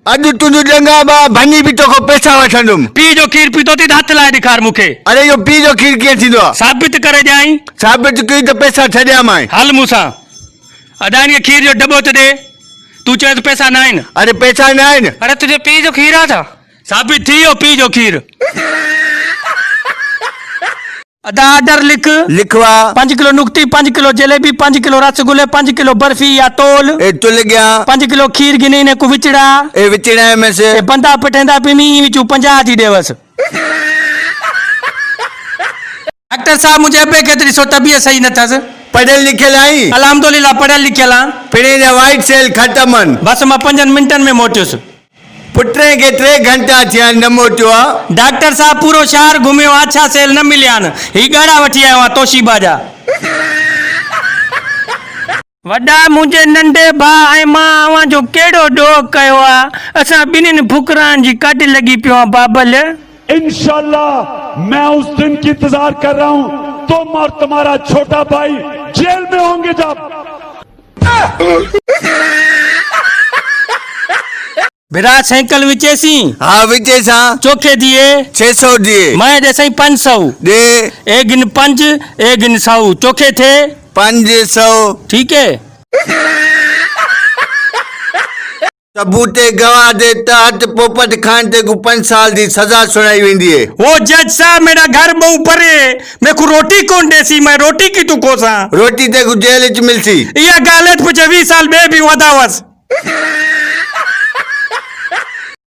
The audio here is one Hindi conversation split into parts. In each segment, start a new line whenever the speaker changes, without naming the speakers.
अॼु तुंहिंजो ॾंगा बा भञी बि तोखां पैसा वठंदुमि।
पीउ जो खीर पीतो थी त हथ लाइ ॾेखार मूंखे।
अरे इहो पीउ जो खीर कीअं थींदो आहे?
साबित करे ॾियाई।
साबित कई त पैसा छॾिया मां।
हल मूंसां। अदानी खीर जो डॿो त ॾे। तूं चए त पैसा न आहिनि।
अरे पैसा न आहिनि।
अरे तुंहिंजे पीउ जो खीर आहे छा? साबित थी वियो पीउ जो खीर। अदा ऑर्डर लिख।
लिखवा।
5 किलो नुक्ती, 5 किलो जलेबी, 5 किलो रसगुल्ले, 5 किलो बर्फी या तोल।
ए तुल गया।
5 किलो खीर गिनी ने को विचड़ा।
ए विचड़ा में से
ए बंदा पटेंदा पिमी विचू 50 थी देवस। डॉक्टर साहब मुझे अबे केतरी सो तबीयत सही न थस।
पढ़ियल लिखियल आई?
अल्हम्दुलिल्लाह पढ़ियल लिखियल आ।
फिर वाइट सेल ख़त्म।
बस मां 5 मिनटन में मोटियुस।
पुटे के 3 घंटा थिया न मोटियो आ।
डॉक्टर साहब पूरो शहर घुमियो अच्छा सेल न मिलियान। ही गाड़ा वठी आयो तोशीबा जा। वड्डा मुझे नंढे भाउ ऐं मां अवां जो केड़ो ॾोह कयो आ। असां ॿिन्हिनि फुकरान जी काट लगी पियो आ बाबल।
इंशाल्लाह मैं उस दिन की इंतजार कर रहा हूं। तुम और तुम्हारा छोटा भाई जेल में होंगे जब।
विराट साइकिल विचेसी।
हाँ विचेसा।
चोखे दिए
600 दिए।
मैं दे सही 500
दे।
एक गिन 5 एक गिन 100 चोखे थे
500।
ठीक है।
सबूते गवाह दे तहत पोपट खान ते को 5 साल दी सजा सुनाई वेंदी है।
वो जज साहब मेरा घर बहु परे मैं को रोटी कौन देसी मैं रोटी की तू कोसा।
रोटी ते को जेल च मिलसी।
या गालत पुछे 20 साल बे भी वदावस।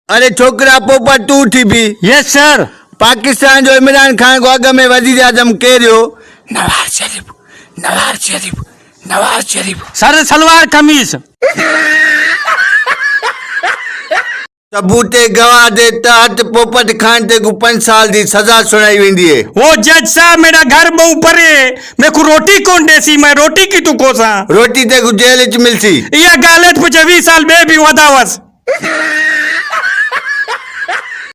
अरे छोकरा पोपट तू थी भी।
Yes sir.
पाकिस्तान जो इमरान खान को अग में वजीर आजम केरियो नवाज शरीफ नवाज शरीफ नवाज शरीफ।
सर सलवार कमीज।
सबूते गवाह दे तहत पोपट खान ते को 5 साल दी सजा सुनाई वेंदी है।
वो जज साहब मेरा घर बहु परे मैं को रोटी कौन देसी मैं रोटी की तू कोसा।
रोटी ते को जेल च मिलसी।
या गालत पुछे 20 साल बे भी वदावस।